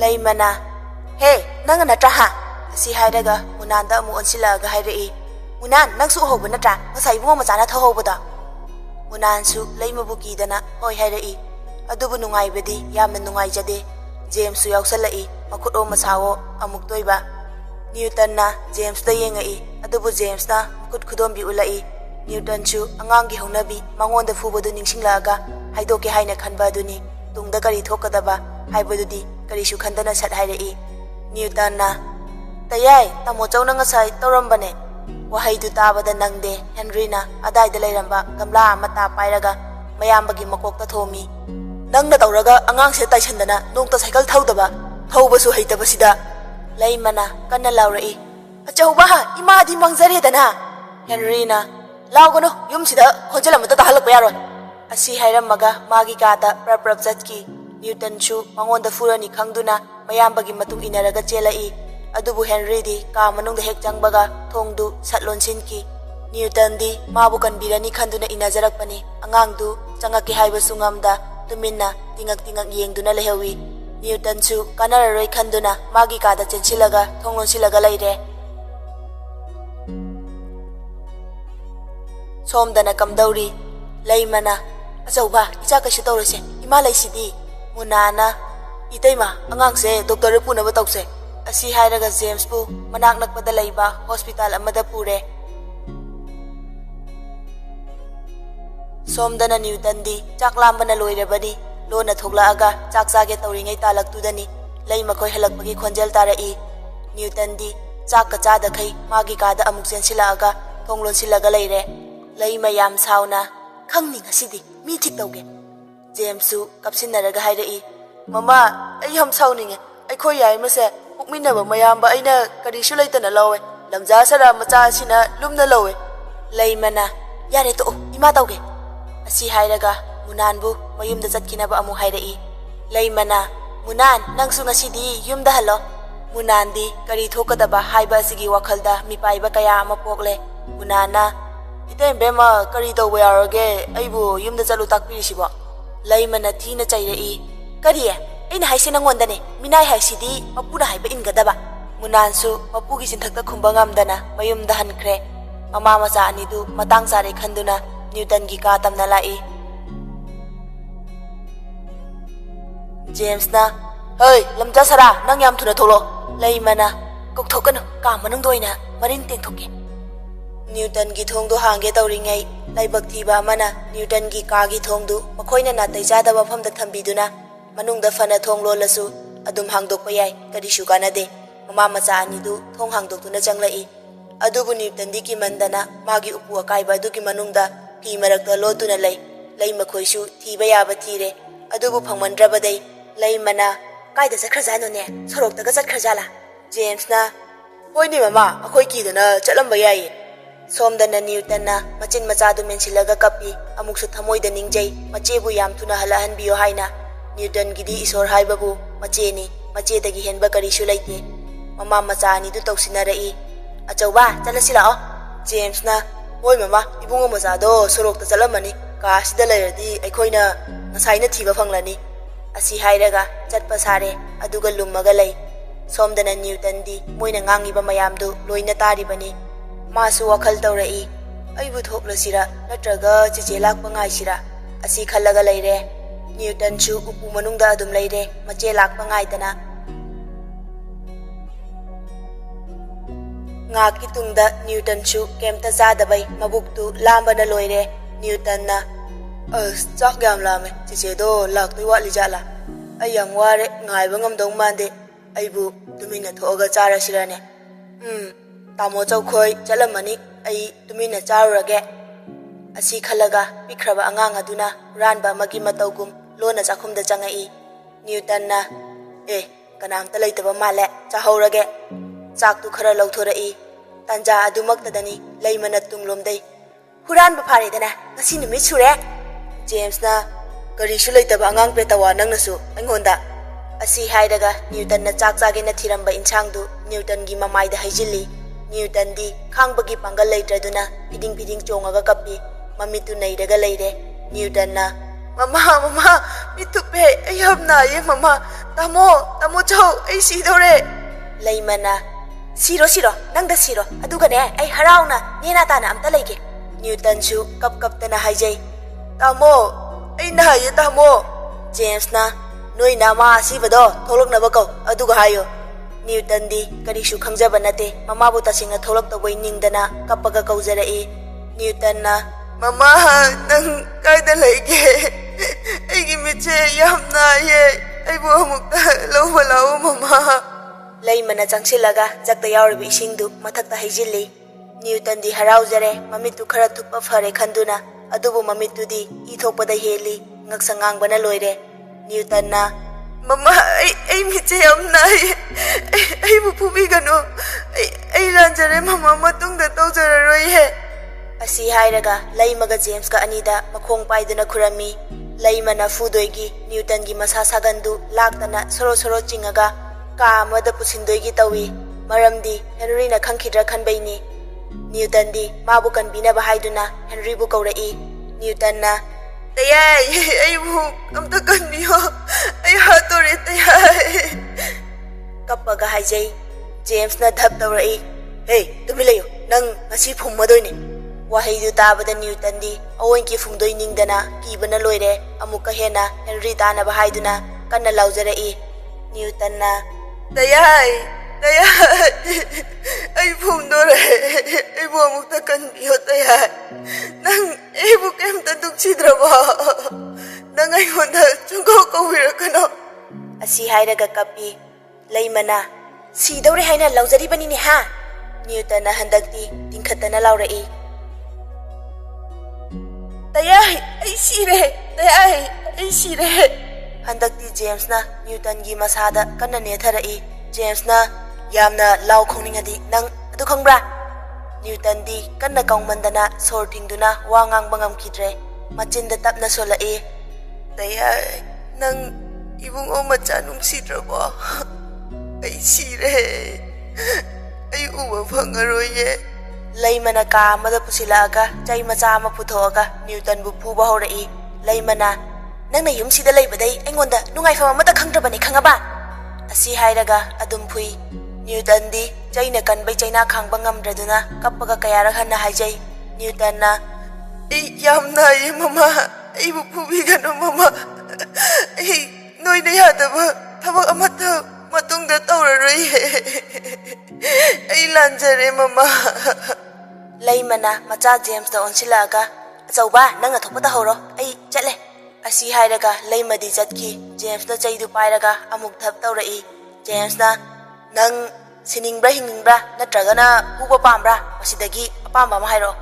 Laimana, "Hey, nang natra ha?" Asi hairaga Munanda amu onsilaga hairei. "Munan, nang su hoba natra? Ngasai bungo macana thahobada." Munan su laimabu kidana hoi hairei. Adubu nungaibadi yamna nungaijade. James su yausalai makuto masawo amuk toiba. Newton na James da yengai. Adubu James na makut khudombi ulai. Newton su angangi haunabi mangonda fubadu ningsinglaga haidoke haina khanba aduni. Tungda kari thokadaba haibadudi karisu khandana sat hairei. Newton na "Tayai, tamo chawna ngasai tawrambane." Wahaidu tabada nangde Henry na adaida lairamba gamla amata pairaga mayambagi makokta thomi. "Nangna tawraga angangse taisandana nongta cycle thaudaba thaubasu heitabasida." Laimana kanna laurai. "Achauba imadi mangzaredana." Henry na "Laugano yumsida khonjelamata tahalakpa yaroi." Asi hairamaga magi kata prap chatki. Newton chu mangonda furani khangduna mayambagi matung inaraga chelai. Adubu Henry di ka manungda hek changbaga thongdu satlon sinki. Newton di mabu kanbirani khanduna inajarakpani. Angangdu changaki haiba sungamda tuminna tingak yengduna lehawi. Newton chu kanararoi khanduna magi kada chensilaga thonglon silaga laire. Somdana kamdauri. Laimana, "Achauba icha kaishu tawrase ima laisidi." Munana, "Itaima angangse doctor punaba tawse." Asi hairaga James bu manak nakpada laiba hospital amada pure. Somdana Newton di chaklambana loirabani lona thoglaaga chak chage tawringai talaktudani lei makoi halakpagi khonjel tarai. Newton di chakka chada khai magi kada amuk chensilaaga thonglon silaga leire. Lei mayam sauna khangni ngasidi mi thik tawge. James su kapsinaraga hairei. "Mama, ai ham sauninge. Aikhoi yai mase pukminaba mayamba aina karisu leitana lawe. Lamja sara macha asina lumna lawe." Laimana, "Yare to ima tawge." Asi hairaga Munanbu mayumda chatkinaba amu hairei. Laimana, "Munan, nangsu ngasidi yumda halo." Munandi kari thokadaba haiba asigi wakhalda mipaiba kaya ama pokle. Munana, "Ite bema kari tawba yarage aibu yumda chalu takpirisibo." Laimana thina chairei. "Kariye aina haise nangondane minai haisidi mapuna haiba ingadaba." Munansu mapugi sinthakta khumba ngamdana mayumda hankre. Mama macha anidu matang sare khanduna Newton gi ka tamna lai. James na, "Hey, lamja sara nang yam thuna tholo." Laimana, "Kokthokano ka manung doina marin tengthoke." Newton gi thongdo hangge tawringai laibak thiba amana Newton gi ka gi thongdu makhoina na taijada mafamda thambiduna manungda fana thong lolasu adum hangdokpa yai karisu kanade. Mama macha anidu thong hangdoktuna changlai. Adubu Newton di ki mandana magi upu akaiba adugi manungda pi marakta lotuna lei. Lei makhoisu thiba yaba thire. Adubu phangmandrabadai Laimana, "Kaida chakhrajano soroktaga chatkhrajala." James na, "Hoini mama, akhoi kidana chatlamba yai." Somdana Newton na machin machadu mensilaga kapi amuksu thamoida ningjai machebu yam thuna halahanbiyo haina. Newton gidi isor haibabu macheni machedagi henba karisu laite. Mama macha anidu tawsinarei. "Achauba chalasilao." James na, "Hoi mama, ibungo machado sorokta chalamani ka sida lairadi aikhoina ngasaina thiba phanglani." Asi hairaga chatpa sare aduga lummaga lei. Somdana Newton di moina ngangiba mayamdu loina taribani. Masu wakhal tawrai. Aibu thoklasira natraga chiche lakpa ngaisira. Asi khallaga leire. Newton chu upu manungda adum leire mache lakpa ngaidana. Ngaki tungda Newton chu kemta jadabai mabuktu lambana loire. Newton na, "Chak yam lame chiche do laktoi watli jala. Ai yam ware ngaiba ngamdong mande. Aibu tumina thoga charasirane." "Tamo chaukhoi chalamani ai tumina charurage." Asi khalaga pikhraba angang aduna ranba magi matawgum lona chakhumda changai. Newton na, "Kanamta leitaba male chahaurage." Chaktu khara lauthorei. Tanja adumaktadani Laimana tunglomdai. "Huranba pharedana ngasi numit sure." James na, "Karisu leitaba angang petawa nangnasu aingonda." Asi hairaga Newton na chak chage na thiramba insangdu Newton gi mamaida haijili. Newton di khangbagi pangal leitraduna piding chongaga kapi mamitu nairaga leire. Newton na, "Mama, mitupe ayam na ye mama tamo chau ai sidore Leimana siro nangda siro adugane ai harauna nena tana amta lege Newton chu kap tana haijai tamo ai na haye tamo James na noi na ma asibado tholok na bako aduga hayo Newton di karishu khangjaba nate mama bu tasinga tholok to boi ningdana kapaga kaujara e Newton na mama nang kaida lege aigi miche yamna ye ai bu amukta lawba lawo mama Leimana changsilaga jakta yauribi isingdu mathakta haijilli Newton di haraujare mamitu khara thukpa fare khanduna adubu mamitu di ithokpada heli ngaksangangbana loire Newton na mama ai miche yamna ai bu phubi gano ai lanjare mama matungda tawjararoi he asi hairaga Leimaga James ka anida makhong paiduna khurami Leimana fudoigi Newton gi masa sagandu laktana soro chingaga ka amada pusindoigi tawi maramdi Henry na khangkhidra khanbaini Newton di mabu kanbina bahaiduna Henry bu kaurai Newton na tayai ai bu amta kanbiyo ai hatore tayai kapaga haijai James na dhap tawrai hey tumilayo nang ngasi phummadoini wahaidu tabada Newton di awenki phumdoi ningdana kibana loire amuka hena Henry tana bahaiduna kanna laujarai Newton na tayai ai phumdore ai bu amukta kanbiyo tayai nang ai bu kemta dukchidraba nang ai honda chungko kawirakano asi hairaga kapi Leimana sidore haina laujari banini ha Newton na handakti tingkhatana laurai tayai ai sire handakti James na Newton gi masada kanna netharai James na yamna lau khoningadi nang adu khangbra Newton di kanna kaungmandana sor thingduna wa ngang bangam khidre machinda tapna solai tayai nang ibung o macha nungsidrabo ai sire ai uwa phangaroye Leimana ka amada pusilaga chai macha ama puthoga Newton bu phuba horai Leimana nangna yumsida leibadai aingonda nungai fama mata khangdrabani khangaba asi hairaga adum phui Newton di chaina kanbai chaina khangba ngamdraduna kapaga kayara hanna haijai Newton na ei yamna ye mama ei bu phubi gano mama ei noi ne yadaba thabak amata matungda tawraroi ei lanjare mama Leimana macha James da onsilaga achauba nanga thokpata horo ei chatle asi hairaga Leimadi jatki James da chaidu pairaga amuk thap tawrai James na nang siningbra hingingbra natragana huba pambra masidagi apamba ma hairo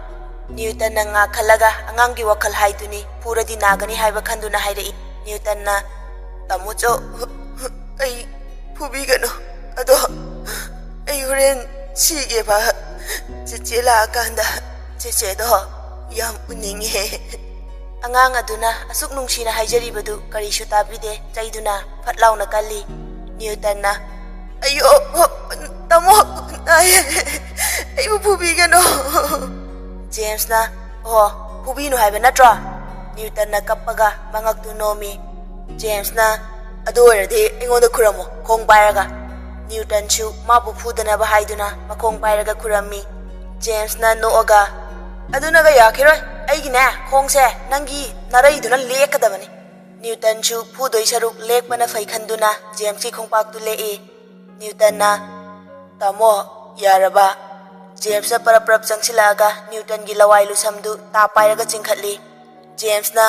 Newton na nga khalaga angangi wakhal haiduni puradi nagani haiba khanduna hairai Newton na tamucho ai phubi gano ado ai horen sige ba Chichi la kanda chichi do yam uninge angang aduna asuk nungsina haijaribadu karishu tabide chaiduna phatlauna kalli Newton na ayo tamo ai phubi gano James na phubi no haiba natra Newton na kapaga mangaktu nomi James na adorade ingonda khuramo khong bairaga Newton chu mabu phudana bahaiduna makong pairaga khurami James na nooga aduna ga yakhiroi aigina khongse nangi naraiduna lekadabani Newton chu phudoi saruk lekpana fai khanduna James ki khongpak tu lei Newton na tamo yaraba James na parap changsilaga Newton gi lawai lu samdu ta pairaga chingkhatli James na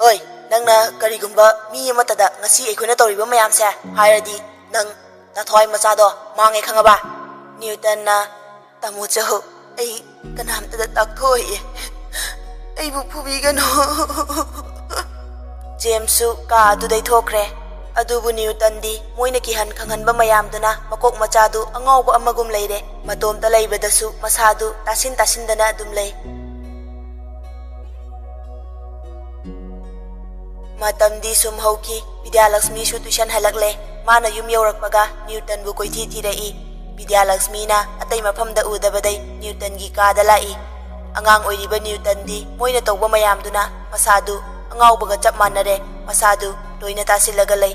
oi nangna karigumba mi amatada ngasi ekhona toriba mayam se hairadi nang Nathoi machado mangai khangaba Newton na tamu chaho ai kanam ta takthoi ai bu phubi gano James su ka adu dai thokre adubu Newton di moina ki han khanghanba mayam duna makok machadu angawba amagum leire matom ta leibadasu masadu tasin dana adum lei matam di sum hauki Vidyalakshmi su tuition halakle mana yum yaurakpaga Newton bu koithi thirai Vidyalakshmi na atai mafamda udabadai Newton gi kada lai angang oiriba Newton di moina tawba mayam duna masadu angawbaga chap manare masadu loina tasilaga lei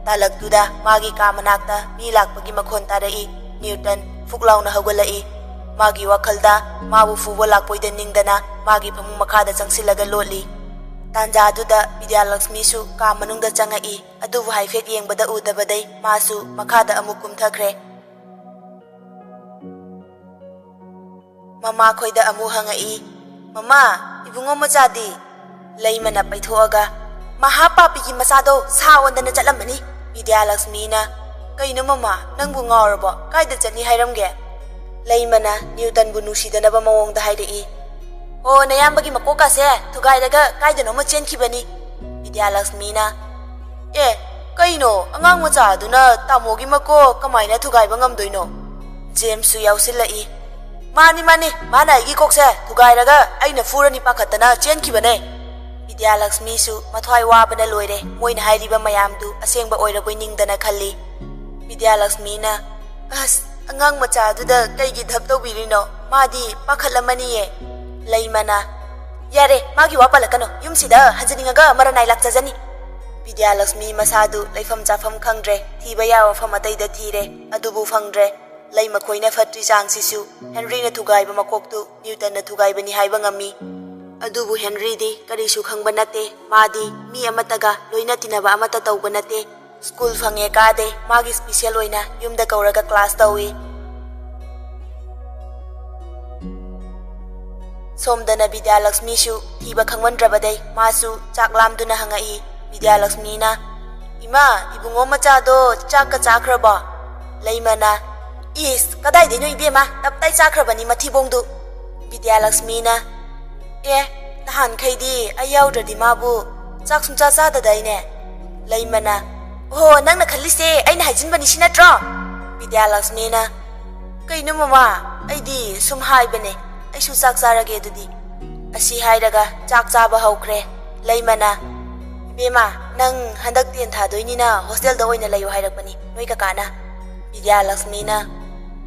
Talagtuda magi ka manakta mi lakpagi makhon tarei. Newton fuklauna hawgalai. Magi wakhalda mabu fubo lakpoida ningdana magi phamung makhada changsilaga lotli. Tanjaduda Vidyalakshmi su ka manungda changai. Adubu haifet yengbada udabadai masu makhada amuk kumthakre. Mama khoida amu hangai. Mama, ibungo machadi. Laimana paithoaga. Mahapapigi machado sawandana chatlamani. Vidyalakshmi na kaino mama nangbu ngawrabo kaida chani hairamge. Laimana Newton bu nusidanaba mawongda haidai. O nayambagi makoka se thugairaga kaidano ma chenkhibani. Vidyalakshmi na kaino angang machaduna tamogi mako kamaina thugaiba ngamdoino. James su yausilai. Mani mana aigi kokse thugairaga aina furani pakhatana chenkhibane. Vidyalakshmi su mathwai wabana loire moina hairiba mayamdu asengba oiraboi ningdana khalli. Vidyalakshmi na angang machaduda kaigi dhap tawbirino madi pakhatlamani ye. Laimana yare magi wapalakano yumsida hanjaningaga maranai lakchajani. Vidyalakshmi masadu laifam chafam khangdre thiba yawa fam ataida thire adubu phangdre. Laima khoina fatri changsisu Henry na thugaiba makoktu Newton na thugaibani haiba ngami. Adubu Henry di karisu khangba nate madi mi amataga loina tinaba amata tawba nate. School phange kade magi special oina yumda kauraga class tawi. Somdana Vidyalakshmi su thiba khangwandrabadai masu chaklamduna hangai. Vidyalakshmi na Ima ibungo machado chakka chakraba. Laimana Is kadai deno ibema taptai chakrabani mathibongdu. Vidyalakshmi na tahan khaidi ayawdradi mabu chak sumcha chadadaine. Laimana Oh nangna khallise aina hajinbani sinatro. Vidyalakshmi na kaino mama aidi sum haibane aisu chak charage dudi. Asi hairaga chak chaba haukhre. Laimana Ibema nang handak ten thadoini na hostel da oina layo hairakpani noi kakana. Vidyalakshmi na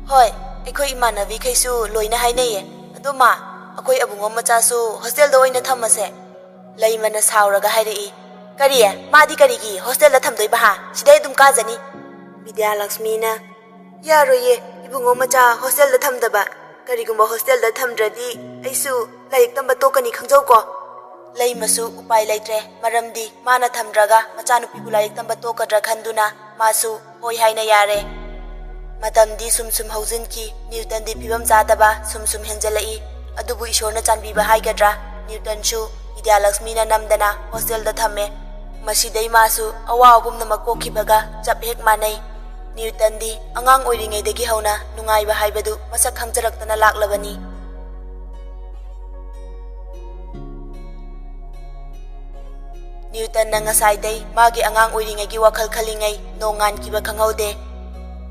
Hoi akhoi imanavi khaisu loina hainaiye adoma akhoi abungo macha su hostel da oina thamase. Laimana sauraga hairai Kariye madi karigi hostel da thamdoi baha sidai dum kajani. Vidyalakshmi na Yaroye ibungo macha hostel da thamdaba karigumba hostel da thamdradi aisu laik tamba tokani khangjau ko. Laimasu upai laitre maramdi mana thamdraga machanupi bu laik tamba tokadra khanduna masu hoi haina yare. Matamdi sum haujinki Newton di pibam jadaba sum henjalai adubu ishorna chanbiba haigadra. Newton su Vidyalakshmi na namdana hostel da thamme. Masidai masu awabum na makokibaga chap hek manai. Newton di angang oiringaidagi hauna nungaiba haibadu masak khangjaraktana laklabani. Newton na ngasaidai magi angang oiringaigi wakhal khalingai nongan kiba khanghaude.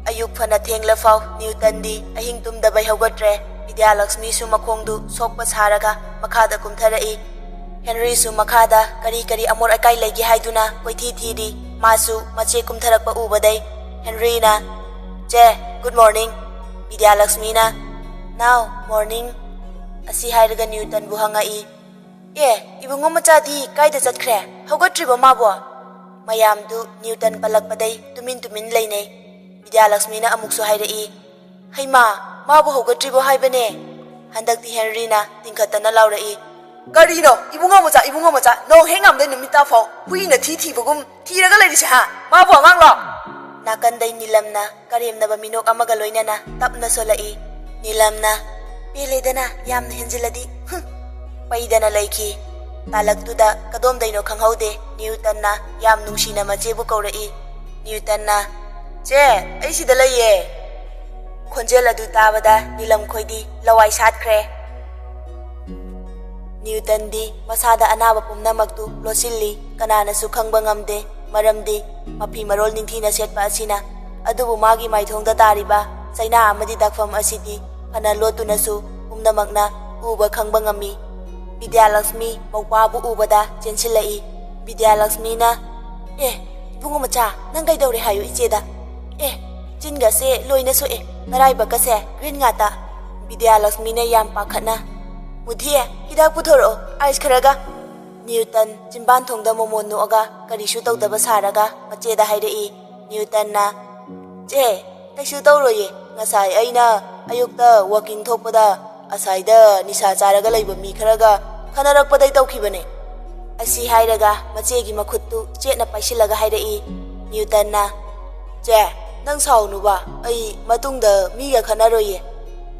Ayuk phana thengla faw Newton di ahing tumdabai haugadre. Vidyalakshmi su makhongdu sokpa saraga makhada kumtharai. Henry su makhada kari amor akai laigi haiduna koithi thiri masu mache kumtharakpa ubadai. Henry na Je good morning. Vidyalakshmi na Now morning. Asi hairaga Newton bu hangai. Ibungo machadi kaida chatkre haugatriba mabo. Mayamdu Newton palakpadai tumin lainai. Vidyalakshmi na amuksu hairai Haima mabu haugatriba haibane. Handakti Henry na tingkhatana laurai Karino ibungo macha no hengamde numita fo huina thibagum thiraga lairisi ha mabu anganglo. Nakandai Nilamna karimnaba minok amaga loinana tapna solai. Nilamna peledana yamna henjiladi paidana laiki. Talaktuda kadomdaino khanghaude. Newton na yam nungsina machebu kaurai. Newton na Je aisida laiye. Khonjel adu tabada Nilam khoidi lawai satkre. Newton di masada anaba pumnamaktu losilli kanana su khangba ngamde maramdi mapi marol ningthina setpa asina adubu magi maithongda tariba chaina amadi dakfam asidi phana lotuna su pumnamakna uba khangba ngami. Vidyalakshmi mawpabu ubada chensilai. Vidyalakshmi na ibungo macha nang kaidore hayo icheda. Chinga se loina so naraiba ka se green ngata. Vidyalakshmi na yam pakhatna Mudhiye hidak puthoro ice kharaga. ꯅ꯭ꯌꯨꯇꯟ ꯆꯤꯝꯕꯥꯟ ꯊꯣꯡꯗ ꯃꯣꯃꯣꯟ ꯅꯣꯛꯑꯒ ꯀꯔꯤꯁꯨ ꯇꯧꯗꯕ ꯁꯥꯔꯒ ꯃꯆꯦꯗ ꯍꯥꯏꯔꯛꯏ꯫ ꯅ꯭ꯌꯨꯇꯟꯅ "ꯆꯦ, ꯀꯩꯁꯨ ꯇꯧꯔꯣꯏꯌꯦ, ꯉꯁꯥꯏ ꯑꯩꯅ ꯑꯌꯨꯛꯇ ꯋꯥꯀꯤꯡ ꯊꯣꯛꯄꯗ ꯑꯁꯥꯏꯗ ꯅꯤꯁꯥ ꯆꯥꯔꯒ ꯂꯩꯕ ꯃꯤ ꯈꯔꯒ ꯈꯟꯅꯔꯛꯄꯗꯩ ꯇꯧꯈꯤꯕꯅꯦ"꯫ ꯑꯁꯤ ꯍꯥꯏꯔꯒ ꯃꯆꯦꯒꯤ ꯃꯈꯨꯠꯇꯨ ꯆꯦꯠꯅ ꯄꯥꯏꯁꯤꯜꯂꯒ ꯍꯥꯏꯔꯛꯏ꯫ ꯅ꯭ꯌꯨꯇꯟꯅ "ꯆꯦ, ꯅꯪ ꯁꯥꯎꯅꯨꯕ, ꯑꯩ ꯃꯇꯨꯡꯗ ꯃꯤꯒ ꯈꯟꯅꯔꯣꯏꯌꯦ"꯫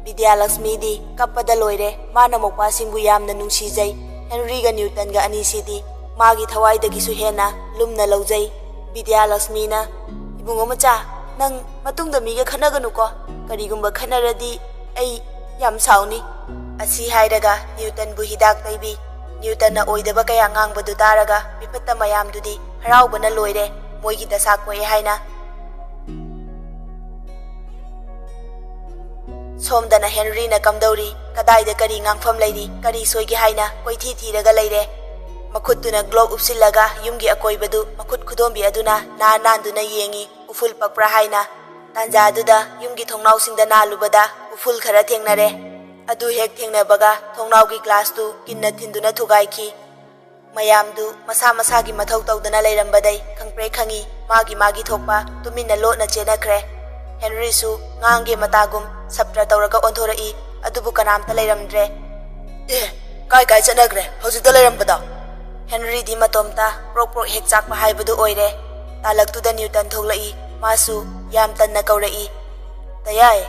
ꯕꯤꯗ꯭ꯌꯥꯂꯛꯁꯃꯤꯗꯤ ꯀꯞꯄꯗ ꯂꯣꯏꯔꯦ꯫ ꯃꯥꯅ ꯃꯧꯄꯥꯁꯤꯡꯕꯨ ꯌꯥꯝꯅ ꯅꯨꯡꯁꯤꯖꯩ꯫ ꯍꯦꯟꯔꯤꯒ ꯅ꯭ꯌꯨꯇꯟꯒ ꯑꯅꯤꯁꯤꯗꯤ ꯃꯥꯒꯤ ꯊꯋꯥꯏꯗꯒꯤꯁꯨ ꯍꯦꯟꯅ ꯂꯨꯝꯅ ꯂꯧꯖꯩ꯫ ꯕꯤꯗ꯭ꯌꯥꯂꯛꯁꯃꯤꯅ "ꯏꯕꯨꯡꯉꯣ ꯃꯆꯥ, ꯅꯪ ꯃꯇꯨꯡꯗ ꯃꯤꯒ ꯈꯟꯅꯒꯅꯨꯀꯣ, ꯀꯔꯤꯒꯨꯝꯕ ꯈꯟꯅꯔꯗꯤ ꯑꯩ ꯌꯥꯝ ꯁꯥꯎꯅꯤ"꯫ ꯑꯁꯤ ꯍꯥꯏꯔꯒ ꯅ꯭ꯌꯨꯇꯟꯕꯨ ꯍꯤꯗꯥꯛ ꯇꯩꯕꯤ꯫ ꯅ꯭ꯌꯨꯇꯟꯅ ꯑꯣꯏꯗꯕ ꯀꯌꯥ ꯉꯥꯡꯕꯗꯨ ꯇꯥꯔꯒ ꯃꯤꯐꯠꯇ ꯃꯌꯥꯝꯗꯨꯗꯤ ꯍꯔꯥꯎꯕꯅ ꯂꯣꯏꯔꯦ, ꯃꯣꯏꯒꯤ ꯗꯁꯥ ꯀꯣꯛꯑꯦ ꯍꯥꯏꯅ꯫ ꯁꯣꯝꯗꯅ ꯍꯦꯟꯔꯤꯅ ꯀꯝꯗꯧꯔꯤ, ꯀꯗꯥꯏꯗ ꯀꯔꯤ ꯉꯥꯡꯐꯝ ꯂꯩꯔꯤ, ꯀꯔꯤ ꯁꯣꯏꯒꯦ ꯍꯥꯏꯅ ꯀꯣꯏꯊꯤ ꯊꯤꯔꯒ ꯂꯩꯔꯦ꯫ ꯃꯈꯨꯠꯇꯨꯅ ꯒ꯭ꯂꯣꯞ ꯎꯞꯁꯤꯜꯂꯒ ꯌꯨꯝꯒꯤ ꯑꯀꯣꯏꯕꯗꯨ ꯃꯈꯨꯠ ꯈꯨꯗꯣꯝꯕꯤ ꯑꯗꯨꯅ ꯅꯥꯟꯗꯨꯅ ꯌꯦꯡꯉꯤ, ꯎꯐꯨꯜ ꯄꯛꯄ꯭ꯔꯥ ꯍꯥꯏꯅ꯫ ꯇꯥꯟꯖꯥꯗꯨꯗ ꯌꯨꯝꯒꯤ ꯊꯣꯡꯅꯥꯎꯁꯤꯡꯗ ꯅꯥꯜꯂꯨꯕꯗ ꯎꯐꯨꯜ ꯈꯔ ꯊꯦꯡꯅꯔꯦ꯫ ꯑꯗꯨ ꯍꯦꯛ ꯊꯦꯡꯅꯕꯒ ꯊꯣꯡꯅꯥꯎꯒꯤ ꯒ꯭ꯂꯥꯁꯇꯨ ꯀꯤꯟꯅ ꯊꯤꯟꯗꯨꯅ ꯊꯨꯒꯥꯏꯈꯤ꯫ ꯃꯌꯥꯝꯗꯨ ꯃꯁꯥ ꯃꯁꯥꯒꯤ ꯃꯊꯧ ꯇꯧꯗꯨꯅ ꯂꯩꯔꯝꯕꯗꯩ ꯈꯪꯄ꯭ꯔꯦꯛ ꯈꯪꯉꯤ, ꯃꯥꯒꯤ ꯊꯣꯛꯄ ꯇꯨꯃꯤꯟꯅ ꯂꯣꯠꯅ ꯆꯦꯟꯅꯈ꯭ꯔꯦ꯫ ꯍꯦꯟꯔꯤꯁꯨ ꯉꯥꯡꯒꯦ ꯃꯇꯥꯒꯨꯝ ꯁꯞꯇ꯭ꯔ ꯇꯧꯔꯒ ꯑꯣꯟꯊꯣꯔꯛꯏ, ꯑꯗꯨꯕꯨ ꯀꯅꯥꯝꯇ ꯂꯩꯔꯝꯗ꯭ꯔꯦ꯫ ꯀꯥꯏ ꯆꯠꯅꯈ꯭ꯔꯦ ꯍꯧꯖꯤꯛꯇ ꯂꯩꯔꯝꯕꯗꯣ"꯫ ꯍꯦꯟꯔꯤꯗꯤ ꯃꯇꯣꯝꯇ ꯄ꯭ꯔꯣꯛ ꯄ꯭ꯔꯣꯛ ꯍꯦꯛ ꯆꯥꯛꯄ ꯍꯥꯏꯕꯗꯨ ꯑꯣꯏꯔꯦ꯫ ꯇꯥꯂꯛꯇꯨꯗ ꯅ꯭ꯌꯨꯇꯟ ꯊꯣꯛꯂꯛꯏ꯫ ꯃꯥꯁꯨ ꯌꯥꯝ ꯇꯟꯅ ꯀꯧꯔꯛꯏ, "ꯇꯌꯥꯏ"꯫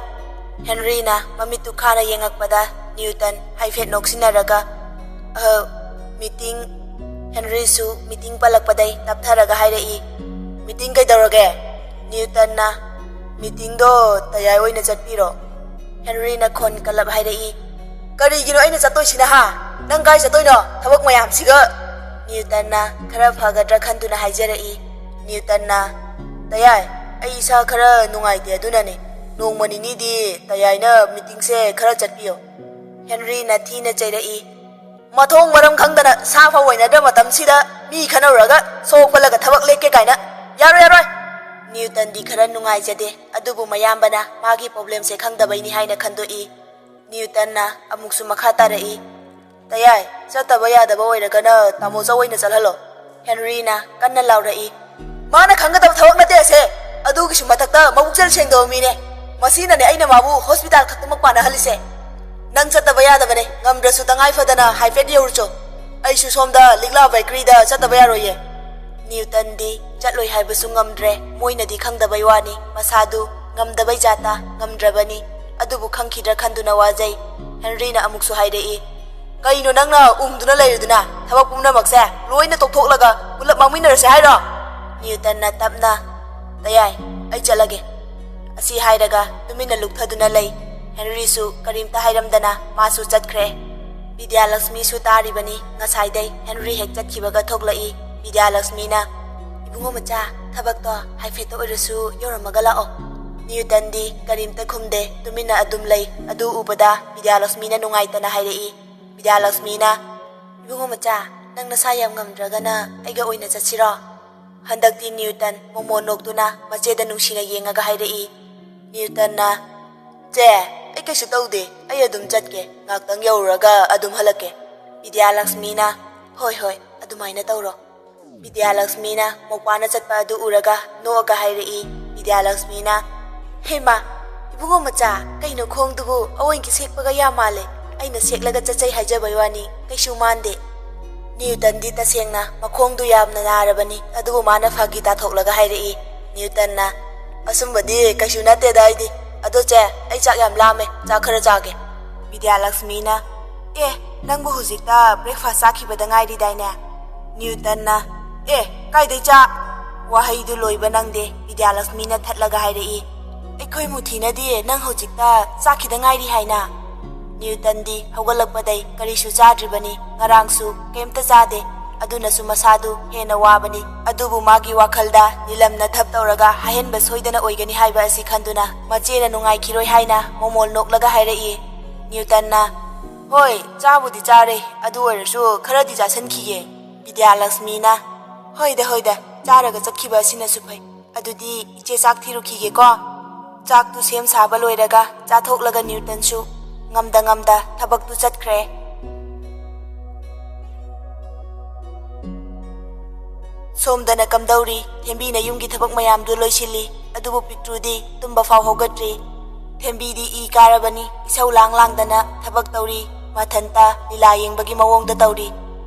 ꯍꯦꯟꯔꯤꯅ ꯃꯃꯤꯠꯇꯨ ꯈꯥꯅ ꯌꯦꯡꯉꯛꯄꯗ ꯅ꯭ꯌꯨꯇꯟ ꯍꯥꯏꯐꯦꯠ ꯅꯣꯛꯁꯤꯟꯅꯔꯒ "ꯃꯤꯇꯤꯡ"꯫ ꯍꯦꯟꯔꯤꯁꯨ ꯃꯤꯇꯤꯡ ꯄꯜꯂꯛꯄꯗꯩ ꯇꯞꯊꯔꯒ ꯍꯥꯏꯔꯛꯏ, "ꯃꯤꯇꯤꯡ ꯀꯩꯗꯧꯔꯒꯦ"꯫ ꯅ꯭ꯌꯨꯇꯟꯅ "ꯃꯤꯇꯤꯡꯗꯣ ꯇꯌꯥꯏ ꯑꯣꯏꯅ ꯆꯠꯄꯤꯔꯣ"꯫ ꯍꯦꯟꯔꯤꯅ ꯈꯣꯟ ꯀꯜꯂꯞ ꯍꯥꯏꯔꯛꯏ, "ꯀꯔꯤꯒꯤꯅꯣ ꯑꯩꯅ ꯆꯠꯇꯣꯏꯁꯤꯅ ꯍꯥ? ꯅꯪ ꯀꯥꯏ ꯆꯠꯇꯣꯏꯅꯣ ꯊꯕꯛ ꯃꯌꯥꯝꯁꯤꯒ"꯫ ꯅ꯭ꯌꯨꯇꯟꯅ ꯈꯔ ꯐꯒꯗ꯭ꯔꯥ ꯈꯟꯗꯨꯅ ꯍꯥꯏꯖꯔꯛꯏ꯫ ꯅ꯭ꯌꯨꯇꯟꯅ "ꯇꯌꯥꯏ, ꯑꯩ ꯏꯁꯥ ꯈꯔ ꯅꯨꯡꯉꯥꯏꯇꯦ, ꯑꯗꯨꯅꯅꯦ. ꯅꯣꯡꯃ ꯅꯤꯅꯤꯗꯤ ꯇꯌꯥꯏꯅ ꯃꯤꯇꯤꯡꯁꯦ ꯈꯔ ꯆꯠꯄꯤꯌꯣ"꯫ ꯍꯦꯟꯔꯤꯅ ꯊꯤꯅ ꯆꯩꯔꯛꯏ, "ꯃꯊꯣꯡ ꯃꯔꯝ ꯈꯪꯗꯅ ꯁꯥ ꯐꯥꯎ ꯑꯣꯏꯅꯗ꯭ꯔ ꯃꯇꯝꯁꯤꯗ ꯃꯤ ꯈꯟꯅꯔꯨꯔꯒ ꯁꯣꯛ ꯄꯜꯂꯒ ꯊꯕꯛ ꯂꯦꯞꯀꯦ ꯀꯥꯏꯅ, ꯌꯥꯔꯣꯏ". ꯅ꯭ꯌꯨꯇꯟꯗꯤ ꯈꯔ ꯅꯨꯡꯉꯥꯏꯖꯗꯦ, ꯑꯗꯨꯕꯨ ꯃꯌꯥꯝꯕꯅ ꯃꯥꯒꯤ ꯄ꯭ꯔꯣꯕ꯭ꯂꯦꯝꯁꯦ ꯈꯪꯗꯕꯩꯅꯤ ꯍꯥꯏꯅ ꯈꯟꯗꯣꯛꯏ꯫ ꯅ꯭ꯌꯨꯇꯟꯅ ꯑꯃꯨꯛꯁꯨ ꯃꯈꯥ ꯇꯥꯔꯛꯏ, "ꯇꯌꯥꯏ, ꯆꯠꯇꯕ ꯌꯥꯗꯕ ꯑꯣꯏꯔꯒꯅ ꯇꯥꯃꯣꯆꯧ ꯑꯣꯏꯅ ꯆꯠꯍꯜꯂꯣ"꯫ ꯍꯦꯟꯔꯤꯅ ꯀꯟꯅ ꯂꯥꯎꯔꯛꯏ, "ꯃꯥꯅ ꯈꯪꯒꯗꯕ ꯊꯕꯛ ꯅꯠꯇꯦ ꯑꯁꯦ, ꯑꯗꯨꯒꯤꯁꯨ ꯃꯊꯛꯇ ꯃꯕꯨꯛꯆꯦꯜ ꯁꯦꯡꯗꯕ ꯃꯤꯅꯦ. ꯃꯁꯤꯅꯅꯦ ꯑꯩꯅ ꯃꯥꯕꯨ ꯍꯣꯁꯄꯤꯇꯥꯜ ꯈꯛꯇꯃꯛ ꯄꯥꯅꯍꯜꯂꯤꯁꯦ. ꯅꯪ ꯆꯠꯇꯕ ꯌꯥꯗꯕꯅꯦ, ꯉꯝꯗ꯭ꯔꯁꯨ ꯇꯉꯥꯏ ꯐꯗꯅ ꯍꯥꯏꯐꯦꯠ ꯌꯧꯔꯨꯆꯣ. ꯑꯩꯁꯨ ꯁꯣꯝꯗ ꯂꯤꯛꯂꯥ ꯕꯦꯀꯔꯤꯗ ꯆꯠꯇꯕ ꯌꯥꯔꯣꯏꯌꯦ"꯫ ꯅ꯭ꯌꯨꯇꯟꯗꯤ ꯆꯠꯂꯣꯏ ꯍꯥꯏꯕꯁꯨ ꯉꯝꯗ꯭ꯔꯦ, ꯃꯣꯏꯅꯗꯤ ꯈꯪꯗꯕꯩ ꯋꯥꯅꯤ, ꯃꯁꯥꯗꯨ ꯉꯝꯗꯕꯩ ꯖꯥꯠꯇ ꯉꯝꯗ꯭ꯔꯕꯅꯤ, ꯑꯗꯨꯕꯨ ꯈꯪꯈꯤꯗ꯭ꯔꯥ ꯈꯟꯗꯨꯅ ꯋꯥꯖꯩ꯫ ꯍꯦꯟꯔꯤꯅ ꯑꯃꯨꯛꯁꯨ ꯍꯥꯏꯔꯛꯏ, "ꯀꯩꯅꯣ ꯅꯪꯅ ꯎꯪꯗꯨꯅ ꯂꯩꯔꯤꯗꯨꯅ? ꯊꯕꯛ ꯄꯨꯝꯅꯃꯛꯁꯦ ꯂꯣꯏꯅ ꯇꯣꯛꯊꯣꯛꯂꯒ ꯄꯨꯂꯞ ꯃꯥꯡꯃꯤꯟꯅꯔꯁꯦ ꯍꯥꯏꯔꯣ"꯫ ꯅ꯭ꯌꯨꯇꯟꯅ ꯇꯞꯅ, "ꯇꯌꯥꯏ, ꯑꯩ ꯆꯠꯂꯒꯦ"꯫ ꯑꯁꯤ ꯍꯥꯏꯔꯒ ꯇꯨꯃꯤꯟꯅ ꯂꯨꯞꯊꯗꯨꯅ ꯂꯩ꯫ ꯍꯦꯟꯔꯤꯁꯨ ꯀꯔꯤꯝꯇ ꯍꯥꯏꯔꯝꯗꯅ ꯃꯥꯁꯨ ꯆꯠꯈ꯭ꯔꯦ꯫ ꯕꯤꯗ꯭ꯌꯥꯂꯛꯁꯃꯤꯁꯨ ꯇꯥꯔꯤꯕꯅꯤ꯫ ꯉꯁꯥꯏꯗꯩ ꯍꯦꯟꯔꯤ ꯍꯦꯛ ꯆꯠꯈꯤꯕꯒ ꯊꯣꯛꯂꯛꯏ꯫ ꯕꯤꯗ꯭ꯌꯥꯂꯛꯁꯃꯤꯅ, "ꯏꯕꯨꯡꯉꯣ ꯃꯆꯥ, ꯊꯕꯛꯇꯣ ꯍꯥꯏꯐꯦꯠꯇ ꯑꯣꯏꯔꯁꯨ ꯌꯧꯔꯝꯃꯒ ꯂꯥꯛꯑꯣ". ꯅ꯭ꯌꯨꯇꯟꯗꯤ ꯀꯔꯤꯝꯇ ꯈꯨꯝꯗꯦ, ꯇꯨꯃꯤꯟꯅ ꯑꯗꯨꯝ ꯂꯩ꯫ ꯑꯗꯨ ꯎꯕꯗ ꯕꯤꯗ꯭ꯌꯥꯂꯛꯁꯃꯤꯅ ꯅꯨꯡꯉꯥꯏꯇꯅ ꯍꯥꯏꯔꯛꯏ꯫ ꯕꯤꯗ꯭ꯌꯥꯂꯛꯁꯃꯤꯅ, "ꯏꯕꯨꯡꯉꯣ ꯃꯆꯥ, ꯅꯪ ꯅꯁꯥ ꯌꯥꯝ ꯉꯝꯗ꯭ꯔꯒꯅ ꯑꯩꯒ ꯑꯣꯏꯅ ꯆꯠꯁꯤꯔꯣ"꯫ ꯍꯟꯗꯛꯇꯤ ꯅ꯭ꯌꯨꯇꯟ ꯃꯣꯃꯣꯟ ꯅꯣꯛꯇꯨꯅ ꯃꯆꯦꯗ ꯅꯨꯡꯁꯤꯅ ꯌꯦꯡꯉꯒ ꯍꯥꯏꯔꯛꯏ꯫ ꯅ꯭ꯌꯨꯇꯟꯅ, "ꯆꯦ, ꯑꯩ ꯀꯩꯁꯨ ꯇꯧꯗꯦ, ꯑꯩ ꯑꯗꯨꯝ ꯆꯠꯀꯦ, ꯉꯥꯛꯇꯪ ꯌꯧꯔꯨꯔꯒ ꯑꯗꯨꯝ ꯍꯜꯂꯛꯀꯦ". ꯕꯤꯗ꯭ꯌꯥꯂꯛꯁꯃꯤꯅ, "ꯍꯣꯏ, ꯑꯗꯨꯃꯥꯏꯅ ꯇꯧꯔꯣ". ꯕꯤꯗ꯭ꯌꯥꯂꯛꯁꯃꯤꯅ ꯃꯧꯄꯥꯅ ꯆꯠꯄ ꯑꯗꯨ ꯎꯔꯒ ꯅꯣꯛꯑꯒ ꯍꯥꯏꯔꯛꯏ꯫ ꯕꯤꯗ꯭ꯌꯥꯂꯛꯁꯃꯤꯅ, "ꯍꯦꯃꯥ, ꯏꯕꯨꯡꯉꯣ ꯃꯆꯥ, ꯀꯩꯅꯣ ꯈꯣꯡꯗꯨꯕꯨ ꯑꯋꯣꯏꯡꯀꯤ ꯁꯦꯛꯄꯒ ꯌꯥꯝ ꯃꯥꯜꯂꯦ. ꯑꯩꯅ ꯁꯦꯛꯂꯒ ꯆꯠꯆꯩ ꯍꯥꯏꯖꯕꯩ ꯋꯥꯅꯤ, ꯀꯩꯁꯨ ꯃꯥꯟꯗꯦ". ꯅ꯭ꯌꯨꯇꯟꯗꯤ ꯇꯁꯦꯡꯅ ꯃꯈꯣꯡꯗꯨ ꯌꯥꯝꯅ ꯅꯥꯔꯕꯅꯤ, ꯑꯗꯨꯕꯨ ꯃꯥꯅ ꯐꯥꯒꯤ ꯇꯥꯊꯣꯛꯂꯒ ꯍꯥꯏꯔꯛꯏ꯫ ꯅ꯭ꯌꯨꯇꯟꯅ, "ꯑꯁꯨꯝꯕꯗꯤ ꯀꯩꯁꯨ ꯅꯠꯇꯦꯗ ꯑꯩꯗꯤ. ꯑꯗꯣ ꯆꯦ, ꯑꯩ ꯆꯥꯛ ꯌꯥꯝ ꯂꯥꯝꯃꯦ, ꯆꯥꯛ ꯈꯔ ꯆꯥꯒꯦ". ꯕꯤꯗ꯭ꯌꯥꯂꯛꯁꯃꯤꯅ, "ꯅꯪꯕꯨ ꯍꯧꯖꯤꯛꯇ ꯕ꯭ꯔꯦꯛꯐꯥꯁ ꯆꯥꯈꯤꯕꯗ ꯉꯥꯏꯔꯤꯗꯥꯏꯅꯦ"꯫ ꯅ꯭ꯌꯨꯇꯟꯅ, "ꯀꯥꯏꯗꯩ ꯆꯥꯛ"꯫ ꯋꯥꯍꯩꯗꯨ ꯂꯣꯏꯕ ꯅꯪꯗꯦ, ꯕꯤꯗ꯭ꯌꯥꯂꯛꯁꯃꯤꯅ ꯊꯠꯂꯒ ꯍꯥꯏꯔꯛꯏ, "ꯑꯩꯈꯣꯏ ꯃꯨꯊꯤꯅꯗꯤ ꯅꯪ ꯍꯧꯖꯤꯛꯇ ꯆꯥꯈꯤꯗ ꯉꯥꯏꯔꯤ ꯍꯥꯏꯅ". ꯅ꯭ꯌꯨꯇꯟꯗꯤ ꯍꯧꯒꯠꯂꯛꯄꯗꯩ ꯀꯔꯤꯁꯨ ꯆꯥꯗ꯭ꯔꯤꯕꯅꯤ, ꯉꯔꯥꯡꯁꯨ ꯀꯩꯝꯇ ꯆꯥꯗꯦ, ꯑꯗꯨꯅꯁꯨ ꯃꯁꯥꯗꯨ ꯍꯦꯟꯅ ꯋꯥꯕꯅꯤ꯫ ꯑꯗꯨꯕꯨ ꯃꯥꯒꯤ ꯋꯥꯈꯜꯗ ꯅꯤꯂꯝꯅ ꯊꯞ ꯇꯧꯔꯒ ꯍꯥꯏꯍꯟꯕ ꯁꯣꯏꯗꯅ ꯑꯣꯏꯒꯅꯤ ꯍꯥꯏꯕ ꯑꯁꯤ ꯈꯟꯗꯨꯅ ꯃꯆꯦꯅ ꯅꯨꯡꯉꯥꯏꯈꯤꯔꯣꯏ ꯍꯥꯏꯅ ꯃꯣꯃꯣꯜ ꯅꯣꯛꯂꯒ ꯍꯥꯏꯔꯛꯏ꯫ ꯅ꯭ꯌꯨꯇꯟꯅ, "ꯍꯣꯏ, ꯆꯥꯕꯨꯗꯤ ꯆꯥꯔꯦ, ꯑꯗꯨ ꯑꯣꯏꯔꯁꯨ ꯈꯔꯗꯤ ꯆꯥꯁꯟꯈꯤꯒꯦ". ꯕꯤꯗ꯭ꯌꯥꯂꯛꯁꯃꯤꯅ, "ꯍꯣꯏꯗ, ꯆꯥꯔꯒ ꯆꯠꯈꯤꯕ ꯑꯁꯤꯅꯁꯨ ꯐꯩ. ꯑꯗꯨꯗꯤ ꯏꯆꯦ ꯆꯥꯛ ꯊꯤꯔꯨꯈꯤꯒꯦꯀꯣ". ꯆꯥꯛꯇꯨ ꯁꯦꯝ ꯁꯥꯕ ꯂꯣꯏꯔꯒ ꯆꯥꯊꯣꯛꯂꯒ ꯅ꯭ꯌꯨꯇꯟꯁꯨ ꯉꯝꯗ ꯊꯕꯛꯇꯨ ꯆꯠꯈ꯭ꯔꯦ꯫ ꯑꯁꯣꯝꯗꯅ ꯀꯝꯗꯧꯔꯤ ꯊꯦꯝꯕꯤꯅ ꯌꯨꯝꯒꯤ ꯊꯕꯛ ꯃꯌꯥꯝꯗꯨ ꯂꯣꯏꯁꯤꯜꯂꯤ ꯑꯗꯨꯕꯨ ꯄꯤꯛꯇ꯭ꯔꯨꯗꯤ ꯇꯨꯝꯕ ꯐꯥꯎ ꯍꯧꯒꯠꯇ꯭ꯔꯤ ꯊꯦꯝꯕꯤꯗꯤ ꯏ ꯀꯥꯔꯕꯅꯤ ꯏꯁꯧ ꯂꯥꯡꯗꯅ ꯊꯕꯛ ꯇꯧꯔꯤ ꯃꯊꯟꯇ ꯂꯤꯂꯥ ꯌꯦꯡꯕꯒꯤ ꯃꯑꯣꯡꯗ ꯇꯧꯔꯤ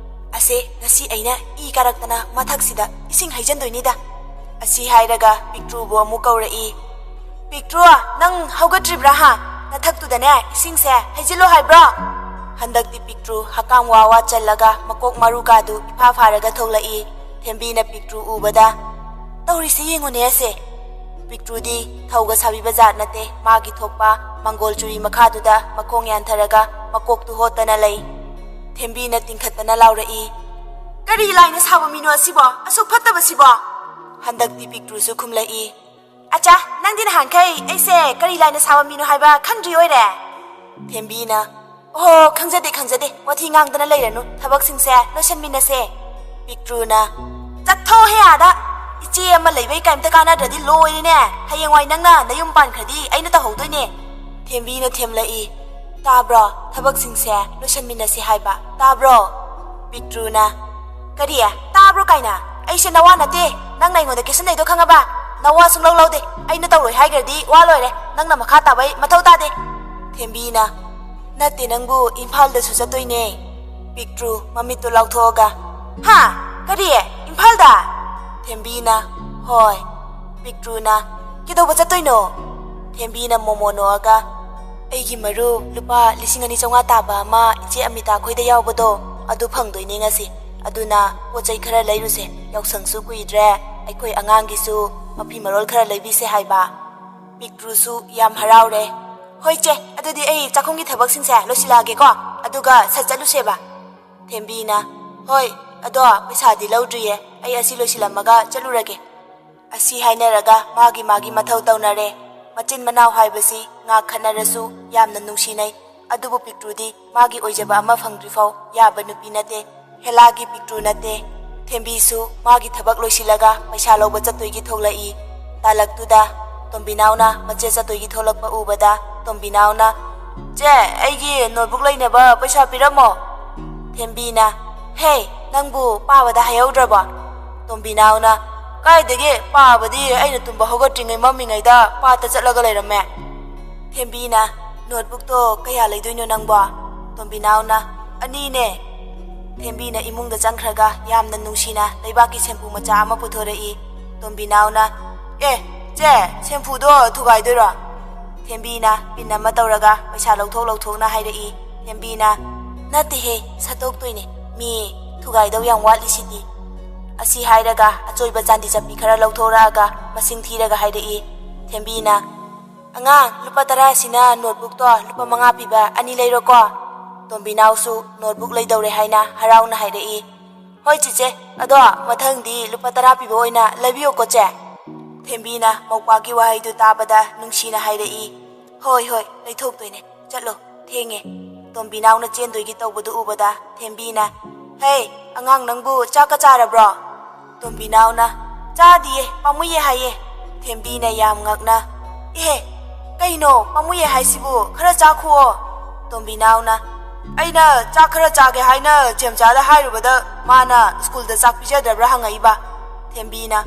ꯑꯁꯦ ꯉꯁꯤ ꯑꯩꯅ ꯏ ꯀꯥꯔꯛꯇꯅ ꯃꯊꯛꯁꯤꯗ ꯏꯁꯤꯡ ꯍꯩꯖꯟꯗꯣꯏꯅꯤꯗ ꯑꯁꯤ ꯍꯥꯏꯔꯒ ꯄꯤꯛꯇ꯭ꯔꯨꯕꯨ ꯑꯃꯨꯛ ꯀꯧꯔꯛꯏ ꯄꯤꯛꯇ꯭ꯔꯨ ꯅꯪ ꯍꯧꯒꯠꯇ꯭ꯔꯤꯕ꯭ꯔꯥ ꯅꯊꯛꯇꯨꯗꯅꯦ ꯏꯁꯤꯡꯁꯦ ꯍꯩꯖꯤꯜꯂꯣ ꯍꯥꯏꯕ꯭ꯔꯣ ꯍꯟꯗꯛꯇꯤ ꯄꯤꯛꯇ꯭ꯔꯨ ꯍꯀꯥꯝ ꯋꯥ ꯆꯜꯂꯒ ꯃꯀꯣꯛ ꯃꯔꯨꯀꯥꯗꯨ ꯏꯐꯥ ꯐꯥꯔꯒ ꯊꯣꯛꯂꯛꯏ ꯊꯦꯝꯕꯤꯅ ꯄꯤꯛꯇ꯭ꯔꯨ ꯎꯕꯗ ꯇꯧꯔꯤꯁꯤ ꯌꯦꯡꯉꯨꯅꯦ ꯑꯁꯦ ꯄꯤꯛꯇ꯭ꯔꯨꯗꯤ ꯊꯧꯒ ꯁꯥꯕꯤꯕ ꯖꯥꯠ ꯅꯠꯇꯦ ꯃꯥꯒꯤ ꯊꯣꯛꯄ ꯃꯪꯒꯣꯜ ꯆꯨꯔꯤ ꯃꯈꯥꯗꯨꯗ ꯃꯈꯣꯡ ꯌꯥꯟꯊꯔꯒ ꯃꯀꯣꯛꯇꯨ ꯍꯣꯠꯇꯅ ꯂꯩ ꯊꯦꯝꯕꯤꯅ ꯇꯤꯡꯈꯠꯇꯅ ꯂꯥꯎꯔꯛꯏ ꯀꯔꯤ ꯂꯥꯏꯅ ꯁꯥꯕ ꯃꯤꯅꯣ ꯑꯁꯤꯕꯣ ꯑꯁꯨꯛ ꯐꯠꯇꯕꯁꯤꯕꯣ ꯍꯟꯗꯛꯇꯤ ꯄꯤꯛꯇ꯭ꯔꯨꯁꯨ ꯈꯨꯝꯂꯛꯏ ꯑꯆꯥ ꯅꯪꯗꯤ ꯅꯍꯥꯟꯈꯩ ꯑꯩꯁꯦ ꯀꯔꯤ ꯂꯥꯏꯅ ꯁꯥꯕ ꯃꯤꯅꯣ ꯍꯥꯏꯕ ꯈꯪꯗ꯭ꯔꯤ ꯑꯣꯏꯔꯦ ꯊꯦꯝꯕꯤꯅ ꯑꯣ ꯈꯪꯖꯗꯦ ꯋꯥꯊꯤ ꯉꯥꯡꯗꯅ ꯂꯩꯔꯅꯨ ꯊꯕꯛꯁꯤꯡꯁꯦ ꯂꯣꯏꯁꯟꯃꯤꯟꯅꯁꯦ ꯄꯤꯛꯇ꯭ꯔꯨꯅ ꯆꯠꯊꯣꯛꯍꯦ ꯑꯥꯗ ꯏꯆꯦ ꯑꯃ ꯂꯩꯕꯩ ꯀꯩꯝꯇ ꯀꯥꯟꯅꯗ꯭ꯔꯗꯤ ꯂꯣꯏꯔꯦꯅꯦ ꯍꯌꯦꯡꯋꯥꯏ ꯅꯪꯅ ꯅꯌꯨꯝ ꯄꯥꯟꯈ꯭ꯔꯗꯤ ꯑꯩꯅ ꯇꯧꯍꯧꯗꯣꯏꯅꯦ ꯊꯦꯝꯕꯤꯅ ꯊꯦꯝꯂꯛꯏ ꯇꯥꯕ꯭ꯔꯣ ꯊꯕꯛꯁꯤꯡꯁꯦ ꯂꯣꯏꯁꯟꯃꯤꯟꯅꯁꯤ ꯍꯥꯏꯕ ꯇꯥꯕ꯭ꯔꯣ ꯄꯤꯛꯇ꯭ꯔꯨꯅ ꯀꯔꯤ ꯇꯥꯕ꯭ꯔꯣ ꯀꯥꯏꯅ ꯑꯩꯁꯦ ꯅꯋꯥ ꯅꯠꯇꯦ ꯅꯪꯅ ꯑꯩꯉꯣꯟꯗ ꯀꯦꯁꯟꯅꯩꯗꯣ ꯈꯪꯉꯕ ꯅꯋꯥ ꯁꯨꯡꯂꯧ ꯂꯧꯗꯦ ꯑꯩꯅ ꯇꯧꯔꯣꯏ ꯍꯥꯏꯈ꯭ꯔꯗꯤ ꯋꯥ ꯂꯣꯏꯔꯦ ꯅꯪꯅ ꯃꯈꯥ ꯇꯥꯕꯩ ꯃꯊꯧ ꯇꯥꯗꯦ ꯊꯦꯝꯕꯤꯅ ꯅꯠꯇꯦ ꯅꯪꯕꯨ ꯏꯝꯐꯥꯜꯗꯁꯨ ꯆꯠꯇꯣꯏꯅꯦ ꯄꯤꯛꯇ꯭ꯔꯨ ꯃꯃꯤꯠꯇꯨ ꯂꯥꯎꯊꯣꯛꯑꯒ ꯀꯔꯤ ꯏꯝꯐꯥꯜꯗ ꯊꯦꯝꯕꯤꯅ ꯍꯣꯏ ꯄꯤꯛꯇ꯭ꯔꯨꯅ ꯀꯩꯗꯧꯕ ꯆꯠꯇꯣꯏꯅꯣ ꯊꯦꯝꯕꯤꯅ ꯃꯣꯃꯣ ꯅꯣꯛꯑꯒ ꯑꯩꯒꯤ ꯃꯔꯨꯞ ꯂꯨꯄꯥ 2,200 ꯇꯥꯕ ꯑꯃ ꯏꯆꯦ ꯑꯃꯤꯇꯥ ꯈꯣꯏꯗ ꯌꯥꯎꯕꯗꯣ ꯑꯗꯨ ꯐꯪꯗꯣꯏꯅꯦ ꯉꯁꯤ ꯑꯗꯨꯅ ꯄꯣꯠꯆꯩ ꯈꯔ ꯂꯩꯔꯨꯁꯦ ꯌꯥꯎꯁꯪꯁꯨ ꯀꯨꯏꯗ꯭ꯔꯦ ꯑꯩꯈꯣꯏ ꯑꯉꯥꯡꯒꯤꯁꯨ ꯃꯐꯤ ꯃꯔꯣꯜ ꯈꯔ ꯂꯩꯕꯤꯁꯦ ꯍꯥꯏꯕ ꯄꯤꯛꯇ꯭ꯔꯨꯁꯨ ꯌꯥꯝ ꯍꯔꯥꯎꯔꯦ ꯍꯣꯏ ꯆꯦ ꯑꯗꯨꯗꯤ ꯑꯩ ꯆꯥꯛꯈꯨꯝꯒꯤ ꯊꯕꯛꯁꯤꯡꯁꯦ ꯂꯣꯏꯁꯤꯜꯂꯛꯑꯒꯦꯀꯣ ꯑꯗꯨꯒ ꯁꯠ ꯆꯠꯂꯨꯁꯦꯕ ꯊꯦꯝꯕꯤꯅ ꯍꯣꯏ ꯑꯗꯣ ꯄꯩꯁꯥꯗꯤ ꯂꯧꯗ꯭ꯔꯤꯌꯦ ꯑꯩ ꯑꯁꯤ ꯂꯣꯏꯁꯤꯜꯂꯝꯃꯒ ꯆꯠꯂꯨꯔꯒꯦ ꯑꯁꯤ ꯍꯥꯏꯅꯔꯒ ꯃꯥꯒꯤ ꯃꯊꯧ ꯇꯧꯅꯔꯦ ꯃꯆꯤꯟ ꯃꯅꯥꯎ ꯍꯥꯏꯕꯁꯤ ꯉꯥꯛ ꯈꯠꯅꯔꯁꯨ ꯌꯥꯝꯅ ꯅꯨꯡꯁꯤꯅꯩ ꯑꯗꯨꯕꯨ ꯄꯤꯛꯇ꯭ꯔꯨꯗꯤ ꯃꯥꯒꯤ ꯑꯣꯏꯖꯕ ꯑꯃ ꯐꯪꯗ꯭ꯔꯤꯐꯥꯎ ꯌꯥꯕ ꯅꯨꯄꯤ ꯅꯠꯇꯦ ꯍꯦꯂꯥꯒꯤ ꯄꯤꯛꯇ꯭ꯔꯨ ꯅꯠꯇꯦ ꯊꯦꯝꯕꯤꯁꯨ ꯃꯥꯒꯤ ꯊꯕꯛ ꯂꯣꯏꯁꯤꯜꯂꯒ ꯄꯩꯁꯥ ꯂꯧꯕ ꯆꯠꯇꯣꯏꯒꯤ ꯊꯣꯛꯂꯛꯏ ꯇꯥꯂꯛꯇꯨꯗ ꯇꯣꯝꯕꯤꯅꯥꯎꯅ ꯃꯆꯦ ꯆꯠꯇꯣꯏꯒꯤ ꯊꯣꯛꯂꯛꯄ ꯎꯕꯗ ꯇꯣꯝꯕꯤꯅꯥꯎꯅ ꯆꯦ ꯑꯩꯒꯤ ꯅꯣꯠꯕꯨꯛ ꯂꯩꯅꯕ ꯄꯩꯁꯥ ꯄꯤꯔꯝꯃꯣ ꯊꯦꯝꯕꯤꯅ ꯍꯦ ꯅꯪꯕꯨ ꯄꯥꯕꯗ ꯍꯥꯏꯍꯧꯗ꯭ꯔꯕꯣ ꯇꯣꯝꯕꯤꯅꯥꯎꯅ ꯀꯥꯏꯗꯒꯤ ꯄꯥꯕꯗꯤ ꯑꯩꯅ ꯇꯨꯝꯕ ꯍꯧꯒꯠꯇ꯭ꯔꯤꯉꯩ ꯃꯝꯃꯤꯉꯩꯗ ꯄꯥꯠꯇ ꯆꯠꯂꯒ ꯂꯩꯔꯝꯃꯦ ꯊꯦꯝꯕꯤꯅ ꯅꯣꯠꯕꯨꯛꯇꯣ ꯀꯌꯥ ꯂꯩꯗꯣꯏꯅꯣ ꯅꯪꯕꯣ ꯇꯣꯝꯕꯤꯅꯥꯎꯅ 2ꯅꯦ ꯊꯦꯝꯕꯤꯅ ꯏꯃꯨꯡꯗ ꯆꯪꯈ꯭ꯔꯒ ꯌꯥꯝꯅ ꯅꯨꯡꯁꯤꯅ ꯂꯩꯕꯥꯛꯀꯤ ꯁꯦꯝꯄꯨ ꯃꯆꯥ ꯑꯃ ꯄꯨꯊꯣꯔꯛꯏ ꯇꯣꯝꯕꯤꯅꯥꯎꯅ ꯆꯦ ꯁꯦꯝꯄꯨꯗꯣ ꯊꯨꯒꯥꯏꯗꯣꯏꯔꯣ ꯊꯦꯝꯕꯤꯅ ꯄꯤꯟ ꯑꯃ ꯇꯧꯔꯒ ꯄꯩꯁꯥ ꯂꯧꯊꯣꯛꯅ ꯍꯥꯏꯔꯛꯏ ꯊꯦꯝꯕꯤꯅ ꯅꯠꯇꯦꯍꯦ ꯁꯠꯇꯣꯛꯇꯣꯏꯅꯦ ꯃꯤ ꯊꯨꯒꯥꯏꯗꯧ ꯌꯥꯝ ꯋꯥꯠꯂꯤꯁꯤꯗꯤ ꯑꯁꯤ ꯍꯥꯏꯔꯒ ꯑꯆꯣꯏꯕ ꯆꯥꯟꯗꯤ ꯆꯞꯄꯤ ꯈꯔ ꯂꯧꯊꯣꯔꯛꯑꯒ ꯃꯁꯤꯡ ꯊꯤꯔꯒ ꯍꯥꯏꯔꯛꯏ ꯊꯦꯝꯕꯤꯅ ꯑꯉꯥꯡ ꯂꯨꯄꯥ 10 ꯑꯁꯤꯅ ꯅꯣꯠꯕꯨꯛꯇꯣ ꯂꯨꯄꯥ 5 ꯄꯤꯕ 2 ꯂꯩꯔꯣꯀꯣ ꯇꯣꯝꯕꯤꯅꯥꯎꯁꯨ ꯅꯣꯠꯕꯨꯛ ꯂꯩꯗꯧꯔꯦ ꯍꯥꯏꯅ ꯍꯔꯥꯎꯅ ꯍꯥꯏꯔꯛꯏ ꯍꯣꯏ ꯆꯤꯆꯦ ꯑꯗꯣ ꯃꯊꯪꯗꯤ ꯂꯨꯄꯥ 10 ꯄꯤꯕ ꯑꯣꯏꯅ ꯂꯩꯕꯤꯌꯣꯀꯣ ꯆꯦ ꯊꯦꯝꯕꯤꯅ ꯃꯧꯄꯥꯒꯤ ꯋꯥꯍꯩꯗꯨ ꯇꯥꯕꯗ ꯅꯨꯡꯁꯤꯅ ꯍꯥꯏꯔꯛꯏ ꯍꯣꯏ ꯂꯩꯊꯣꯛꯇꯣꯏꯅꯦ ꯆꯠꯂꯣ ꯊꯦꯡꯉꯦ ꯇꯣꯝꯕꯤꯅꯥꯎꯅ ꯆꯦꯟꯗꯣꯏꯒꯤ ꯇꯧꯕꯗꯨ ꯎꯕꯗ ꯊꯦꯝꯕꯤꯅ ꯍꯦ ꯑꯉꯥꯡ ꯅꯪꯕꯨ ꯆꯥꯛꯀ ꯆꯥꯔꯕ꯭ꯔꯣ ꯇꯣꯝꯕꯤꯅꯥꯎꯅ ꯆꯥꯗꯤꯌꯦ ꯄꯥꯝꯃꯨꯌꯦ ꯍꯥꯏꯌꯦ ꯊꯦꯝꯕꯤꯅ ꯌꯥꯝ ꯉꯛꯅ ꯀꯩꯅꯣ ꯄꯥꯝꯃꯨꯌꯦ ꯍꯥꯏꯁꯤꯕꯨ ꯈꯔ ꯆꯥꯈꯨꯑꯣ ꯇꯣꯝꯕꯤꯅꯥꯎꯅ ꯑꯩꯅ ꯆꯥꯛ ꯈꯔ ꯆꯥꯒꯦ ꯍꯥꯏꯅ ꯆꯦꯝꯆꯥꯗ ꯍꯥꯏꯔꯨꯕꯗ ꯃꯥꯅ ꯁ꯭ꯀꯨꯜꯗ ꯆꯥꯛ ꯄꯤꯖꯗꯕ꯭ꯔꯥ ꯍꯪꯉꯛꯏꯕ ꯊꯦꯝꯕꯤꯅ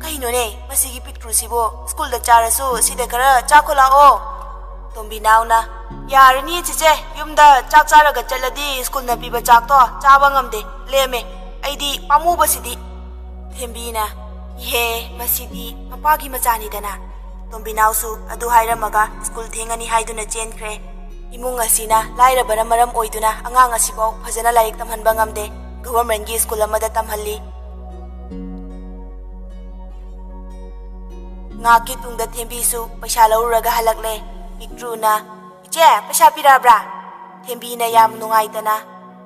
ꯀꯩꯅꯣꯅꯦ ꯃꯁꯤꯒꯤ ꯄꯤꯛꯇ꯭ꯔꯨꯁꯤꯕꯨ ꯁ꯭ꯀꯨꯜꯗ ꯆꯥꯔꯁꯨ ꯁꯤꯗ ꯈꯔ ꯆꯥꯈꯣꯂꯥꯛꯑꯣ ꯇꯣꯝꯕꯤꯅꯥꯎꯅ ꯌꯥꯔꯅꯤ ꯆꯤꯆꯦ ꯌꯨꯝꯗ ꯆꯥꯛ ꯆꯥꯔꯒ ꯆꯠꯂꯗꯤ ꯁ꯭ꯀꯨꯜꯅ ꯄꯤꯕ ꯆꯥꯛꯇꯣ ꯆꯥꯕ ꯉꯝꯗꯦ ꯂꯦꯝꯃꯦ ꯑꯩꯗꯤ ꯄꯥꯝꯃꯨꯕꯁꯤꯗꯤ ꯊꯦꯝꯕꯤꯅ ꯃꯁꯤꯗꯤ ꯃꯄꯥꯒꯤ ꯃꯆꯥꯅꯤꯗꯅ ꯇꯣꯝꯕꯤꯅꯥꯎꯁꯨ ꯑꯗꯨ ꯍꯥꯏꯔꯝꯃꯒ ꯁ꯭ꯀꯨꯜ ꯊꯦꯡꯉꯅꯤ ꯍꯥꯏꯗꯨꯅ ꯆꯦꯟꯈ꯭ꯔꯦ ꯏꯃꯨꯡ ꯑꯁꯤꯅ ꯂꯥꯏꯔꯕꯅ ꯃꯔꯝ ꯑꯣꯏꯗꯨꯅ ꯑꯉꯥꯡ ꯑꯁꯤꯐꯥꯎ ꯐꯖꯅ ꯂꯥꯏꯔꯤꯛ ꯇꯝꯍꯟꯕ ꯉꯝꯗꯦ ꯒꯚꯔꯟꯃꯦꯟꯠꯒꯤ ꯁ꯭ꯀꯨꯜ ꯑꯃꯗ ꯇꯝꯍꯜꯂꯤ ꯉꯥꯛꯀꯤ ꯇꯨꯡꯗ ꯊꯦꯝꯕꯤꯁꯨ ꯄꯩꯁꯥ ꯂꯧꯔꯨꯔꯒ ꯍꯜꯂꯛꯂꯦ ꯄꯤꯛꯇ꯭ꯔꯨꯅ ꯏꯆꯦ ꯄꯩꯁꯥ ꯄꯤꯔꯛꯑꯕ꯭ꯔꯥ ꯊꯦꯝꯕꯤꯅ ꯌꯥꯝ ꯅꯨꯡꯉꯥꯏꯇꯅ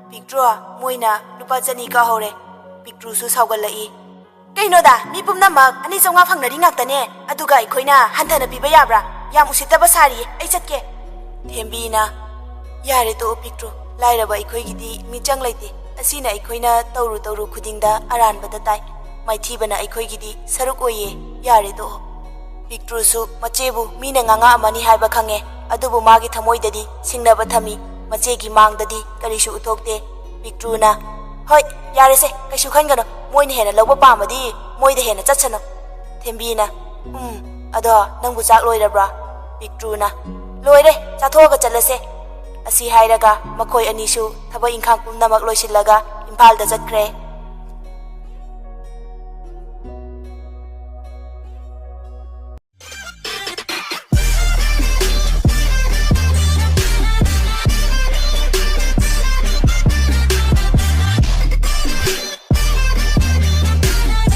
ꯄꯤꯛꯇ꯭ꯔꯨ ꯃꯣꯏꯅ ꯂꯨꯄꯥ 200 ꯀꯥꯍꯧꯔꯦ ꯄꯤꯛꯇ꯭ꯔꯨꯁꯨ ꯁꯥꯎꯒꯠꯂꯛꯏ ꯀꯩꯅꯣꯗ ꯃꯤ ꯄꯨꯝꯅꯃꯛ 200 ꯐꯪꯅꯔꯤ ꯉꯥꯛꯇꯅꯦ ꯑꯗꯨꯒ ꯑꯩꯈꯣꯏꯅ ꯍꯟꯊꯅ ꯄꯤꯕ ꯌꯥꯕ꯭ꯔꯥ ꯌꯥꯝ ꯎꯁꯤꯠꯇꯕ ꯁꯥꯔꯤꯌꯦ ꯑꯩ ꯆꯠꯀꯦ ꯊꯦꯝꯕꯤꯅ ꯌꯥꯔꯦ ꯇꯣꯛꯑꯣ ꯄꯤꯛꯇ꯭ꯔꯨ ꯂꯥꯏꯔꯕ ꯑꯩꯈꯣꯏꯒꯤꯗꯤ ꯃꯤꯆꯪ ꯂꯩꯇꯦ ꯑꯁꯤꯅ ꯑꯩꯈꯣꯏꯅ ꯇꯧꯔꯨ ꯈꯨꯗꯤꯡꯗ ꯑꯔꯥꯟꯕꯗ ꯇꯥꯏ ꯃꯥꯏꯊꯤꯕꯅ ꯑꯩꯈꯣꯏꯒꯤꯗꯤ ꯁꯔꯨꯛ ꯑꯣꯏꯌꯦ ꯌꯥꯔꯦ ꯇꯣꯛꯑꯣ ꯄꯤꯛꯇ꯭ꯔꯨꯁꯨ ꯃꯆꯦꯕు ꯃꯤꯅ ꯉꯥꯡꯉꯛꯑꯃꯅꯤ ꯍꯥꯏꯕ ꯈꯪꯉꯦ ꯑꯗꯨꯕꯨ ꯃꯥꯒꯤ ꯊꯃꯣꯏꯗꯗꯤ ꯁꯤꯡꯅꯕ ꯊꯝꯃꯤ ꯃꯆꯦꯒꯤ ꯃꯥꯡꯗꯗꯤ ꯀꯔꯤꯁꯨ ꯎꯊꯣꯛꯇꯦ ꯄꯤꯛꯇ꯭ꯔꯨꯅ ꯍꯣꯏ ꯌꯥꯔꯦꯁꯦ ꯀꯩꯁꯨ ꯈꯟꯒꯅꯣ ꯃꯣꯏꯅ ꯍꯦꯟꯅ ꯂꯧꯕ ꯄꯥꯝꯃꯗꯤ ꯃꯣꯏꯗ ꯍꯦꯟꯅ ꯆꯠꯁꯅꯨ ꯊꯦꯝꯕꯤꯅ ꯑꯗꯣ ꯅꯪꯕꯨ ꯆꯥꯛ ꯂꯣꯏꯔꯕ꯭ꯔꯥ ꯄꯤꯛꯇ꯭ꯔꯨꯅ ꯂꯣꯏꯔꯦ ꯆꯥꯊꯣꯛꯑꯒ ꯆꯠꯂꯁꯦ ꯑꯁꯤ ꯍꯥꯏꯔꯒ ꯃꯈꯣꯏ ꯑꯅꯤꯁꯨ ꯊꯕꯛ ꯏꯪꯈꯥꯡ ꯄꯨꯝꯅꯃꯛ ꯂꯣꯏꯁꯤꯜꯂꯒ ꯏꯝꯐꯥꯜꯗ ꯆꯠꯈ꯭ꯔꯦ